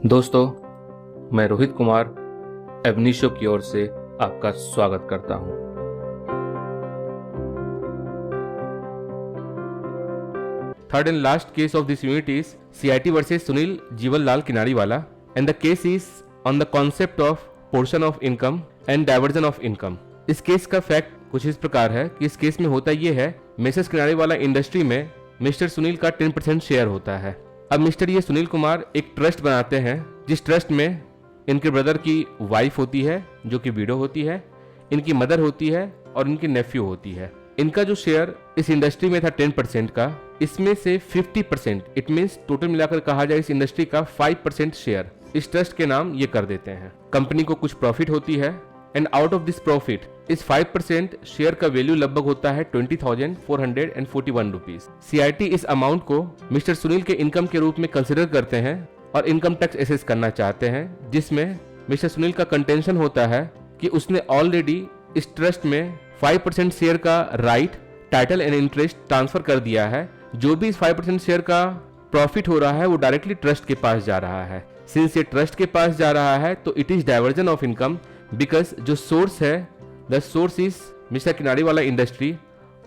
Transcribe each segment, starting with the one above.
दोस्तों, मैं रोहित कुमार एवनीशो की ओर से आपका स्वागत करता हूं। Third and last case of this unit is CIT versus Sunil Jeevanlal Kinadiwala, and the case is on the concept of portion of income and diversion of income. इस case का फैक्ट कुछ इस प्रकार है कि इस केस में होता ये है, मिसेस किनाड़ीवाला इंडस्ट्री में मिस्टर सुनील का 10% शेयर होता है। अब मिस्टर ये सुनील कुमार एक ट्रस्ट बनाते हैं, जिस ट्रस्ट में इनके ब्रदर की वाइफ होती है जो कि विडो होती है, इनकी मदर होती है और इनकी नेफ्यू होती है। इनका जो शेयर इस इंडस्ट्री में था 10% का, इसमें से 50% इट मीन्स टोटल मिलाकर कहा जाए इस इंडस्ट्री का 5% शेयर इस ट्रस्ट के नाम ये कर देते हैं। कंपनी को कुछ प्रॉफिट होती है and out of this profit इस 5% शेयर का वैल्यू लगभग होता है 20,441 रुपीज। सीआईटी इस अमाउंट को मिस्टर सुनील के इनकम के रूप में कंसिडर करते हैं और इनकम टैक्स एसेस करना चाहते हैं, जिसमें मिस्टर सुनील का कंटेंशन होता है कि उसने ऑलरेडी इस ट्रस्ट में 5% शेयर का right, title and interest transfer कर दिया है। जो भी इस 5% शेयर का प्रॉफिट हो रहा है वो डायरेक्टली ट्रस्ट के पास जा रहा है। सिंस ये ट्रस्ट के पास जा रहा है तो it is diversion of income, because जो सोर्स है the source is mister Kinariwala industry,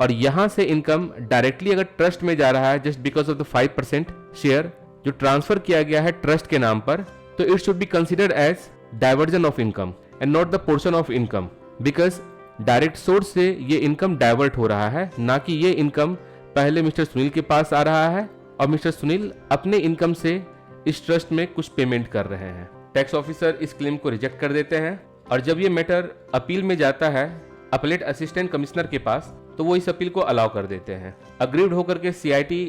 और यहाँ से इनकम डायरेक्टली अगर ट्रस्ट में जा रहा है just because of the 5% share जो ट्रांसफर किया गया है ट्रस्ट के नाम पर, तो it should be considered as diversion of income and not the portion of income, because direct source से ये इनकम डाइवर्ट हो रहा है, ना कि ये इनकम पहले मिस्टर सुनील के पास आ रहा है और मिस्टर सुनील अपने इनकम से इस ट्रस्ट में कुछ पेमेंट कर रहे हैं। टैक्स ऑफिसर इस क्लेम को रिजेक्ट कर देते हैं और जब ये मैटर अपील में जाता है अपीलेट असिस्टेंट कमिश्नर के पास, तो वो इस अपील को अलाउ कर देते हैं। अग्रीव्ड होकर के सीआईटी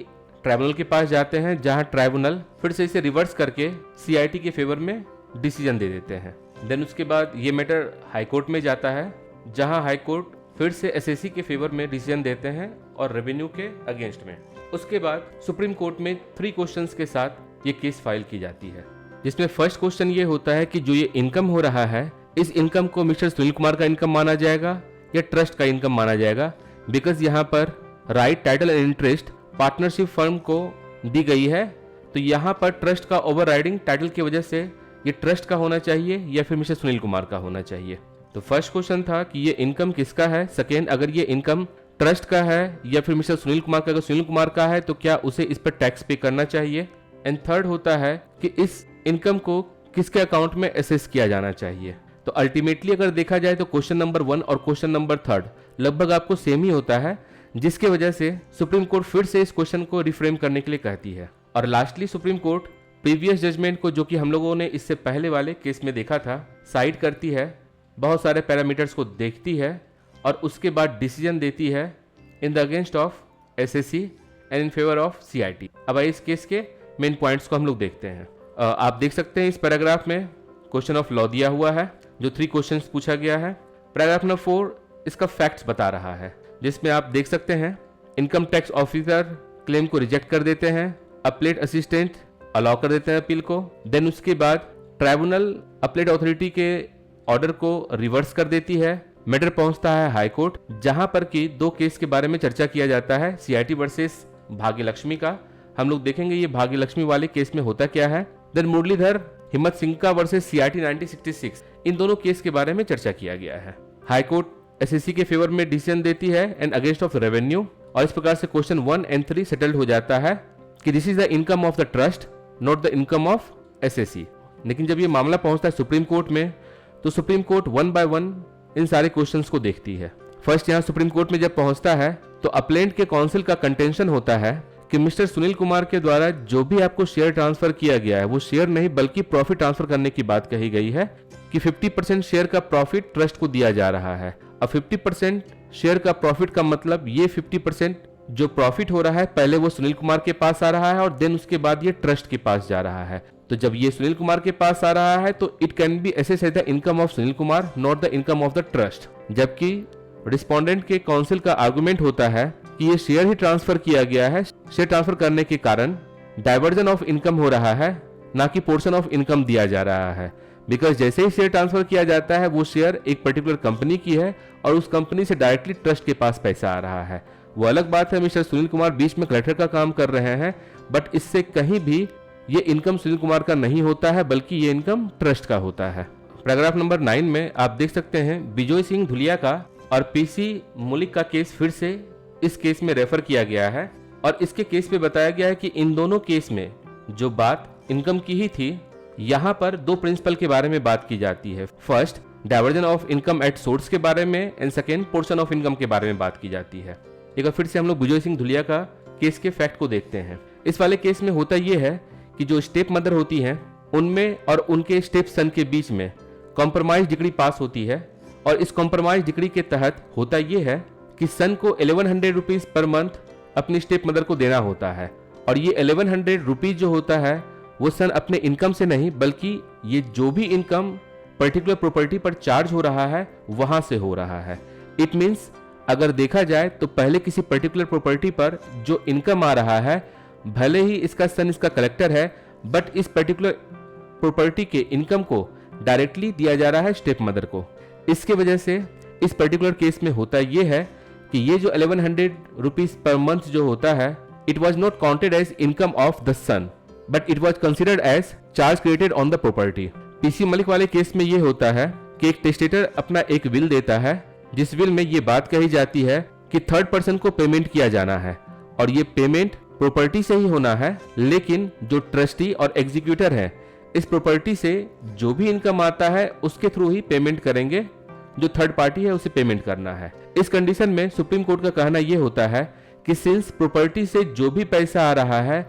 ट्राइब्यूनल के पास जाते हैं, जहां ट्राइब्यूनल फिर से इसे रिवर्स करके सीआईटी के फेवर में डिसीजन दे देते हैं। देन उसके बाद ये मैटर हाईकोर्ट में जाता है, जहां हाईकोर्ट फिर से एसएससी के फेवर में डिसीजन देते हैं और रेवेन्यू के अगेंस्ट में। उसके बाद सुप्रीम कोर्ट में 3 क्वेश्चंस के साथ ये केस फाइल की जाती है, जिसमें फर्स्ट क्वेश्चन ये होता है कि जो ये इनकम हो रहा है, इस इनकम को मिस्टर सुनील कुमार का इनकम माना जाएगा या ट्रस्ट का इनकम माना जाएगा, बिकॉज यहाँ पर right, title and interest partnership firm को दी गई है, तो यहाँ पर ट्रस्ट का ओवरराइडिंग टाइटल की वजह से ये ट्रस्ट का होना चाहिए या फिर मिस्टर सुनील कुमार का होना चाहिए। तो फर्स्ट क्वेश्चन था कि ये इनकम किसका है। सेकेंड, अगर ये इनकम ट्रस्ट का है या फिर मिस्टर सुनील कुमार का, अगर सुनील कुमार का है तो क्या उसे इस पर टैक्स पे करना चाहिए। एंड थर्ड होता है कि इस इनकम को किसके अकाउंट में एसेस किया जाना चाहिए। तो अल्टीमेटली अगर देखा जाए तो क्वेश्चन नंबर 1 और क्वेश्चन नंबर 3 लगभग आपको सेम ही होता है, जिसकी वजह से सुप्रीम कोर्ट फिर से इस क्वेश्चन को रिफ्रेम करने के लिए कहती है। और lastly supreme court previous judgment को, जो कि हम लोगों ने इससे पहले वाले केस में देखा था, साइड करती है, बहुत सारे पैरामीटर्स को देखती है और उसके बाद डिसीजन देती है in the against of SSC and in favour of CIT. अब इस केस के मेन पॉइंट्स को हम लोग देखते हैं। आप देख सकते हैं इस पैराग्राफ में क्वेश्चन ऑफ लॉ दिया हुआ है, जो 3 क्वेश्चंस पूछा गया है। पैराग्राफ नंबर 4 इसका फैक्ट्स बता रहा है, जिसमें आप देख सकते हैं इनकम टैक्स ऑफिसर क्लेम को रिजेक्ट कर देते हैं, अपीलेट असिस्टेंट अलाउ कर देते हैं अपील को। देन उसके बाद ट्राइब्यूनल अपीलेट अथॉरिटी के ऑर्डर को रिवर्स कर देती है। मैटर पहुंचता है हाई कोर्ट, जहां पर कि 2 केस के बारे में चर्चा किया जाता है, सीआईटी वर्सेस भाग्यलक्ष्मी का। हम लोग देखेंगे ये भाग्यलक्ष्मी वाले केस में होता क्या है। देन मुरलीधर हिम्मत सिंह का वर्सेस सीआईटी 1966, इन दोनों केस के बारे में चर्चा किया गया है। हाई कोर्ट एसएससी के फेवर में डिसीजन देती है एंड अगेंस्ट ऑफ रेवेन्यू, और इस प्रकार से क्वेश्चन 1 एंड 3 सेटल्ड हो जाता है कि this is the income of the trust, not the income of SSC. लेकिन जब ये मामला पहुंचता है सुप्रीम कोर्ट में, तो सुप्रीम कोर्ट 1 बाय 1 इन सारे क्वेश्चंस को देखती है। फर्स्ट यहाँ सुप्रीम कोर्ट में जब पहुंचता है तो अपलेंट के काउंसिल का कंटेंशन होता है कि मिस्टर सुनील कुमार के द्वारा जो भी आपको शेयर ट्रांसफर किया गया है, वो शेयर नहीं बल्कि प्रॉफिट ट्रांसफर करने की बात कही गई है कि 50% शेयर का प्रॉफिट ट्रस्ट को दिया जा रहा है। अब 50% शेयर का प्रॉफिट का मतलब ये 50% जो प्रॉफिट हो रहा है पहले वो सुनील कुमार के पास आ रहा है और देन उसके बाद ये ट्रस्ट के पास जा रहा है। तो जब ये सुनील कुमार के पास आ रहा है तो it can be assess as the income of Sunil Kumar, not the income of the trust. जबकि रिस्पोंडेंट के काउंसिल का आर्गुमेंट होता है कि ये शेयर ही ट्रांसफर किया गया है, शेयर ट्रांसफर करने के कारण डाइवर्जन ऑफ इनकम हो रहा है, ना कि पोर्शन ऑफ इनकम दिया जा रहा है। बिकॉज जैसे ही शेयर ट्रांसफर किया जाता है वो शेयर एक पर्टिकुलर कंपनी की है और उस कंपनी से डायरेक्टली ट्रस्ट के पास पैसा आ रहा है। वो अलग बात है मिस्टर सुनील कुमार बीच में कलेक्टर का काम कर रहे हैं, बट इससे कहीं भी ये इनकम सुनील कुमार का नहीं होता है, बल्कि ये इनकम ट्रस्ट का होता है। पैराग्राफ नंबर 9 में आप देख सकते हैं बिजोय सिंह धुलिया का और पीसी मलिक का केस फिर से इस केस में रेफर किया गया है और इसके केस में बताया गया है कि इन दोनों केस में जो बात इनकम की ही थी, यहाँ पर दो प्रिंसिपल के बारे में बात की जाती है। First, diversion of income at source के बारे में and second, portion of income के बारे में बात की जाती है। एक बार फिर से हम लोग बिजोय सिंह धुलिया का केस के फैक्ट को देखते हैं। इस वाले केस में होता यह है कि जो स्टेप मदर होती हैं उनमें और उनके स्टेप सन के बीच में कॉम्प्रोमाइज डिग्री पास होती है और इस कॉम्प्रोमाइज डिग्री के तहत होता यह है कि सन को 1100 रुपीज पर मंथ अपनी स्टेप मदर को देना होता है और ये 1100 रुपीज जो होता है वो सन अपने इनकम से नहीं, बल्कि ये जो भी इनकम पर्टिकुलर प्रॉपर्टी पर चार्ज हो रहा है वहां से हो रहा है। इट मीन्स अगर देखा जाए तो पहले किसी पर्टिकुलर प्रॉपर्टी पर जो इनकम आ रहा है, भले ही इसका सन इसका कलेक्टर है, बट इस पर्टिकुलर प्रॉपर्टी के इनकम को डायरेक्टली दिया जा रहा है स्टेप मदर को। इसके वजह से इस पर्टिकुलर केस में होता यह है कि ये जो 1100 रुपीज पर मंथ जो होता है, it was not counted as income of the son but it was considered as charge created on the property. PC Malik वाले केस में ये होता है कि एक टेस्टेटर अपना एक विल देता है जिस विल में ये बात कही जाती है कि थर्ड पर्सन को पेमेंट किया जाना है और ये पेमेंट प्रॉपर्टी से ही होना है, लेकिन जो ट्रस्टी और एग्जीक्यूटर है इस प्रॉपर्टी से जो भी इनकम आता है उसके थ्रू ही पेमेंट करेंगे, जो थर्ड पार्टी है उसे पेमेंट करना है। इस कंडीशन में सुप्रीम कोर्ट का कहना यह होता है कि सिंस प्रॉपर्टी से जो भी पैसा आ रहा है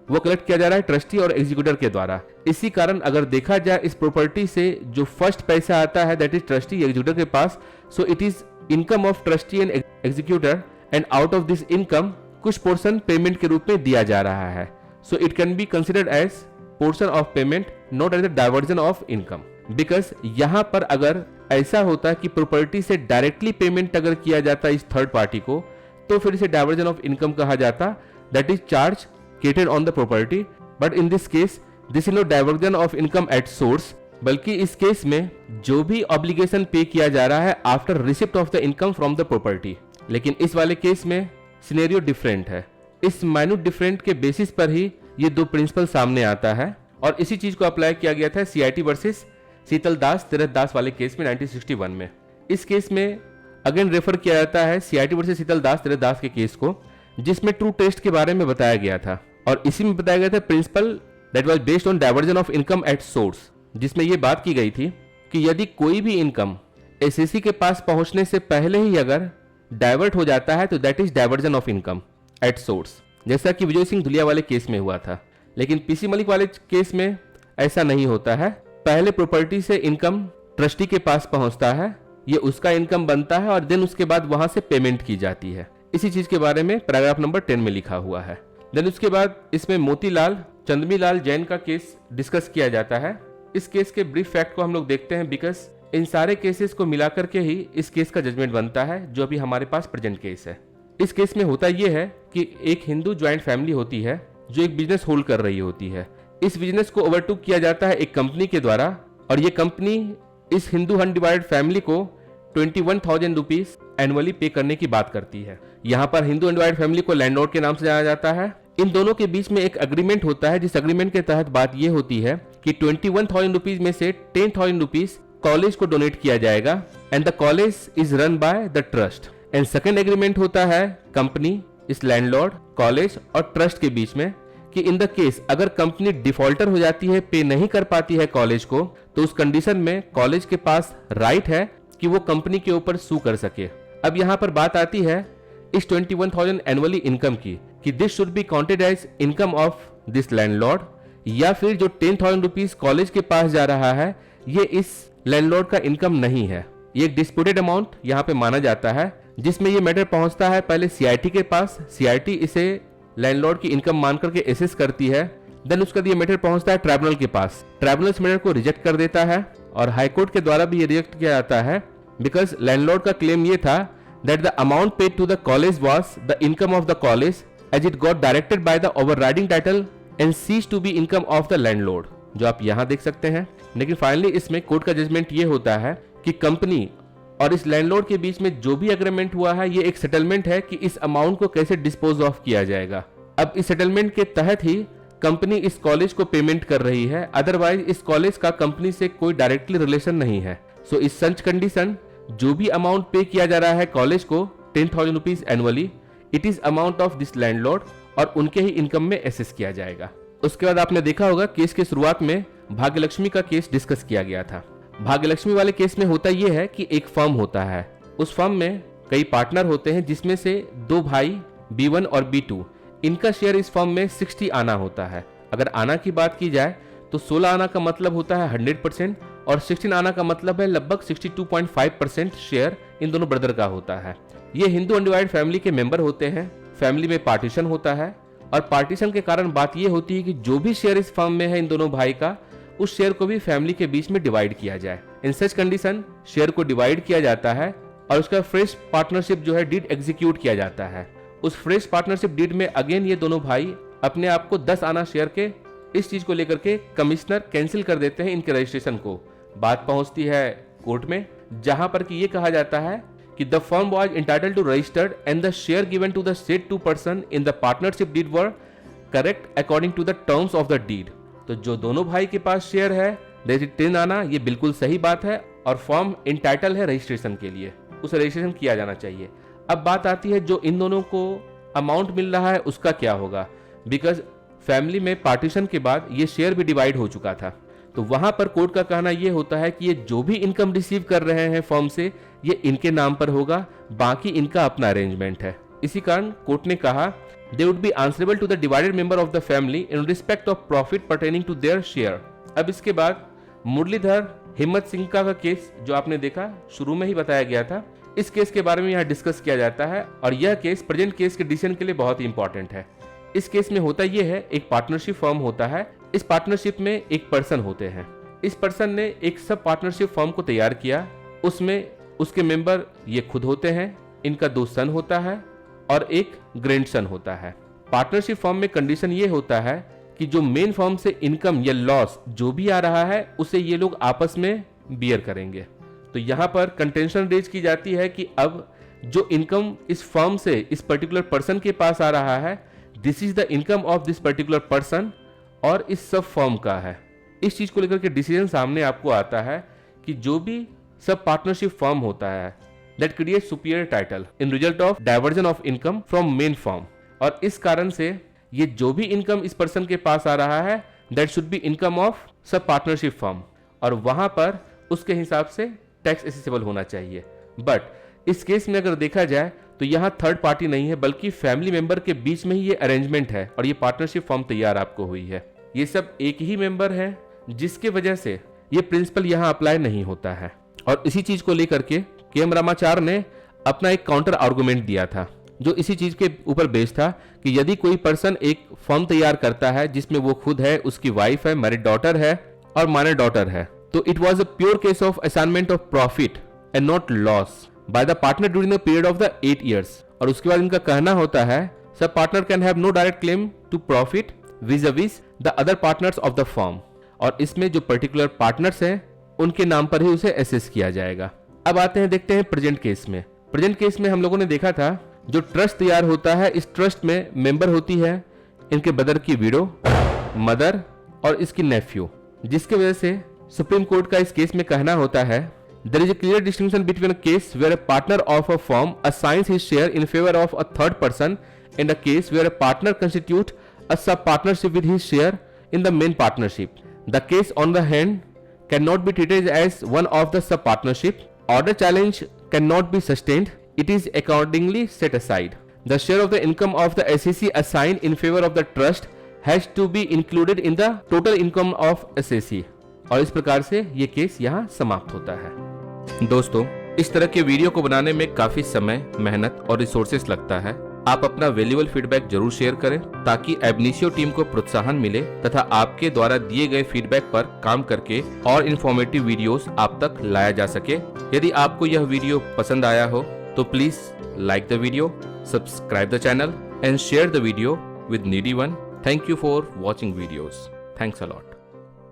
वो कलेक्ट किया जा रहा है ट्रस्टी और एग्जीक्यूटर के द्वारा, इसी कारण अगर देखा जाए इस प्रॉपर्टी से जो फर्स्ट पैसा आता है दैट इज ट्रस्टी एग्जीक्यूटर के पास, so it is income of trustee and executor and out of this income कुछ पोर्शन पेमेंट के रूप में दिया जा रहा है। So it can be considered as portion of payment, not as the diversion of income. Because यहाँ पर अगर ऐसा होता कि प्रॉपर्टी से डायरेक्टली पेमेंट अगर किया जाता इस थर्ड पार्टी को, तो फिर इसे डाइवर्जन ऑफ इनकम कहा जाता, that is charge created on the property. But in this case this is not diversion of income at source, बल्कि इस केस में जो भी ऑब्लिगेशन पे किया जा रहा है after receipt of the income from the property. लेकिन इस वाले केस में सिनेरियो डिफरेंट है। इस माइन्यूट डिफरेंट के बेसिस पर ही ये दो प्रिंसिपल सामने आता है और इसी चीज को अप्लाई किया गया था सीआईटी वर्सेस शीतल दास तीरथ दास वाले केस में 1961 में। इस केस में अगेन रेफर किया जाता है सीआईटी वर्सेस शीतल दास तीरथ दास के केस को, जिसमें ट्रू टेस्ट के बारे में बताया गया था और इसी में बताया गया था principal that was based on diversion of income at source, जिसमें यह बात की गई थी कि यदि कोई भी इनकम एसएससी के पास पहुंचने से पहले ही अगर डाइवर्ट हो जाता है तो that is diversion of income at source, जैसा कि विजय सिंह धुलिया वाले केस में हुआ था। लेकिन पीसी मलिक वाले केस में ऐसा नहीं होता है। पहले प्रॉपर्टी से इनकम ट्रस्टी के पास पहुंचता है, ये उसका इनकम बनता है और देन उसके बाद वहां से पेमेंट की जाती है। इसी चीज के बारे में पैराग्राफ नंबर 10 में लिखा हुआ है। देन उसके बाद इसमें मोतीलाल चंद्रमीलाल जैन का केस डिस्कस किया जाता है। इस केस के ब्रीफ फैक्ट को हम लोग देखते हैं, बिकॉज इन सारे केसेस को मिलाकर के ही इस केस का जजमेंट बनता है जो अभी हमारे पास प्रेजेंट केस है। इस केस में होता यह है कि एक हिंदू ज्वाइंट फैमिली होती है जो एक बिजनेस होल्ड कर रही होती है। इस बिजनेस को ओवरटूक किया जाता है एक कंपनी के द्वारा और ये कंपनी इस हिंदू अनडिवाइडेड फैमिली को 21,000 रुपीज एनुअली पे करने की बात करती है। यहाँ पर हिंदू अनडिवाइडेड फैमिली को लैंडलॉर्ड के नाम से जाना जाता है। इन दोनों के बीच में एक एग्रीमेंट होता है, जिस एग्रीमेंट के तहत बात ये होती है कि 21,000 रुपीज में से 10,000 रुपीज कॉलेज को डोनेट किया जाएगा and the college is run by the trust. And second agreement होता है कंपनी, इस लैंडलॉर्ड, कॉलेज और ट्रस्ट के बीच में कि इन द केस अगर कंपनी डिफॉल्टर हो जाती है, पे नहीं कर पाती है कॉलेज को, तो उस कंडीशन में कॉलेज के पास राइट है कि वो कंपनी के ऊपर सू कर सके। अब यहाँ पर बात आती है इस 21,000 एनुअली इनकम की कि this should be counted as income of this landlord, या फिर जो 10,000 रुपीज कॉलेज के पास जा रहा है ये इस लैंडलॉर्ड का इनकम नहीं है। ये एक डिस्प्यूटेड अमाउंट यहाँ पे माना जाता है, जिसमें ये मैटर पहुंचता है पहले सीआईटी के पास। सीआईटी इसे लैंडलॉर्ड की इनकम मान करके एसेस करती है। देन उसका ये मैटर पहुंचता है ट्राइब्यूनल के पास। ट्राइब्यूनल इस मैटर को रिजेक्ट कर देता है और हाईकोर्ट के द्वारा भी ये रिजेक्ट किया जाता है, बिकॉज लैंडलॉर्ड का क्लेम ये था that the amount paid to the college was the income of the college as it got directed by the overriding title and cease to be income of the landlord, जो आप यहाँ देख सकते हैं। लेकिन फाइनली इसमें कोर्ट का judgement ये होता है कि कंपनी और इस लैंडलॉर्ड के बीच में जो भी एग्रीमेंट हुआ है ये एक सेटलमेंट है कि इस अमाउंट को कैसे डिस्पोज ऑफ किया जाएगा। अब इस सेटलमेंट के तहत ही कंपनी इस कॉलेज को पेमेंट कर रही है, अदरवाइज इस कॉलेज का कंपनी से कोई डायरेक्टली रिलेशन नहीं है। सो इस सच कंडीशन जो भी अमाउंट पे किया जा रहा है कॉलेज को 10,000 rupees annually, it is amount of this landlord और उनके ही इनकम में एसेस किया जाएगा। उसके बाद आपने देखा होगा केस के शुरुआत में भाग्यलक्ष्मी का केस डिस्कस किया गया था। भाग्यलक्ष्मी वाले केस में होता यह है कि एक फर्म होता है, उस फर्म में कई पार्टनर होते हैं जिसमें से 2 भाई B1 और B2, इनका शेयर इस फर्म में 60 आना होता है। अगर आना की बात की जाए तो 16 आना का मतलब होता है 100% और 16 आना का मतलब है लगभग 62.5% शेयर इन दोनों ब्रदर का होता है। ये हिंदू अनडिवाइडेड फैमिली के मेंबर होते हैं। फैमिली में पार्टीशन होता है और पार्टीशन के कारण बात ये होती है कि जो भी शेयर इस फर्म में है इन दोनों भाई का, उस शेयर को भी फैमिली के बीच में डिवाइड किया जाए। इन सच कंडीशन शेयर को डिवाइड किया जाता है और उसका फ्रेश पार्टनरशिप जो है डीड एग्जीक्यूट किया जाता है। उस फ्रेश पार्टनरशिप डीड में अगेन ये दोनों भाई अपने आप को 10 आना शेयर के इस चीज को लेकर के कमिश्नर कैंसिल कर देते हैं इनके रजिस्ट्रेशन को। बात पहुंचती है कोर्ट में, जहां पर कि ये कहा जाता है कि the firm was entitled to registered and the share given to the said 2 person in the partnership deed were correct according to the terms of the deed. तो जो दोनों भाई के पास शेयर है दैट इज 10 आना, ये बिल्कुल सही बात है और फर्म एंटाइटल है रजिस्ट्रेशन के लिए, उसे रजिस्ट्रेशन किया जाना चाहिए। अब बात आती है जो इन दोनों को अमाउंट मिल रहा है उसका क्या होगा, बिकॉज फैमिली में पार्टीशन के बाद ये शेयर भी डिवाइड हो चुका था। तो वहां पर कोर्ट का कहना यह होता है कि ये जो भी इनकम रिसीव कर रहे हैं फर्म से, ये इनके नाम पर होगा, बाकी इनका अपना अरेंजमेंट है। इसी कारण कोर्ट ने कहा they would be answerable to the divided member of the family in respect of profit pertaining to their share. अब इसके बाद मुरलीधर हिम्मत सिंह का केस जो आपने देखा शुरू में ही बताया गया था, इस केस के बारे में यहाँ डिस्कस किया जाता है और यह केस प्रेजेंट केस के डिसीजन के लिए बहुत ही इंपॉर्टेंट है। इस केस में होता यह है, एक पार्टनरशिप फर्म होता है, इस पार्टनरशिप में एक पर्सन होते हैं। इस पर्सन ने एक सब पार्टनरशिप फर्म को तैयार किया, उसमें उसके मेंबर ये खुद होते हैं, इनका 2 सन होता है और एक ग्रैंडसन होता है। पार्टनरशिप फर्म में कंडीशन ये होता है कि जो मेन फर्म से इनकम या लॉस जो भी आ रहा है उसे ये लोग आपस में बियर करेंगे। तो यहाँ पर कंटेंशन रेज की जाती है कि अब जो इनकम इस फर्म से इस पर्टिकुलर पर्सन के पास आ रहा है, this is the income of this particular person और इस सब फर्म का है। इस चीज को लेकर के डिसीजन सामने आपको आता है कि जो भी सब पार्टनरशिप फर्म होता है that create superior title in result of diversion of income from main firm, और इस कारण से ये जो भी इनकम इस पर्सन के पास आ रहा है that should be income of सब पार्टनरशिप फर्म और वहां पर उसके हिसाब से टैक्स एसेसिबल होना चाहिए। बट इस केस में अगर देखा जाए तो यहाँ थर्ड पार्टी नहीं है, बल्कि फैमिली मेंबर के बीच में ही ये अरेंजमेंट है और ये पार्टनरशिप फर्म तैयार आपको हुई है। ये सब एक ही मेंबर है जिसके वजह से ये प्रिंसिपल यहाँ अप्लाई नहीं होता है। और इसी चीज को लेकर के KM रामाचार ने अपना एक काउंटर आर्गुमेंट दिया था जो इसी चीज के ऊपर बेस्ड था कि यदि कोई पर्सन एक फर्म तैयार करता है जिसमें वो खुद है, उसकी वाइफ है, मैरिड डॉटर है और माइनर डॉटर है, तो it was a pure case of assignment of profit and not loss by the partner during the period of the 8 years। और उसके बाद इनका कहना होता है sub partner can have no direct claim to profit vis the other partners of the firm, और इसमें जो पर्टिकुलर पार्टनर्स हैं उनके नाम पर ही उसे एसेस किया जाएगा। अब आते हैं, देखते हैं प्रेजेंट केस में। प्रेजेंट केस में हम लोगों ने देखा था जो ट्रस्ट तैयार होता है, इस ट्रस्ट में मेंबर होती है इनके ब्रदर की विडो, मदर और इसकी नेफ्यू, जिसकी वजह से सुप्रीम कोर्ट का इस केस में कहना होता है there is a clear distinction between a case where a partner of a firm assigns his share in favor of a third person and a case where a partner constitutes a sub-partnership with his share in the main partnership. The case on the hand cannot be treated as one of the sub-partnership. Order challenge cannot be sustained. It is accordingly set aside. The share of the income of the SEC assigned in favor of the trust has to be included in the total income of SEC. और इस प्रकार से ये case यहाँ समाप्त होता है। दोस्तों, इस तरह के वीडियो को बनाने में काफी समय, मेहनत और रिसोर्सेस लगता है। आप अपना वैल्यूएबल फीडबैक जरूर शेयर करें ताकि एबनिशियो टीम को प्रोत्साहन मिले तथा आपके द्वारा दिए गए फीडबैक पर काम करके और इन्फॉर्मेटिव वीडियोस आप तक लाया जा सके। यदि आपको यह वीडियो पसंद आया हो तो please like the video, subscribe the channel and share the video with needy one. Thank you for watching videos. Thanks a lot.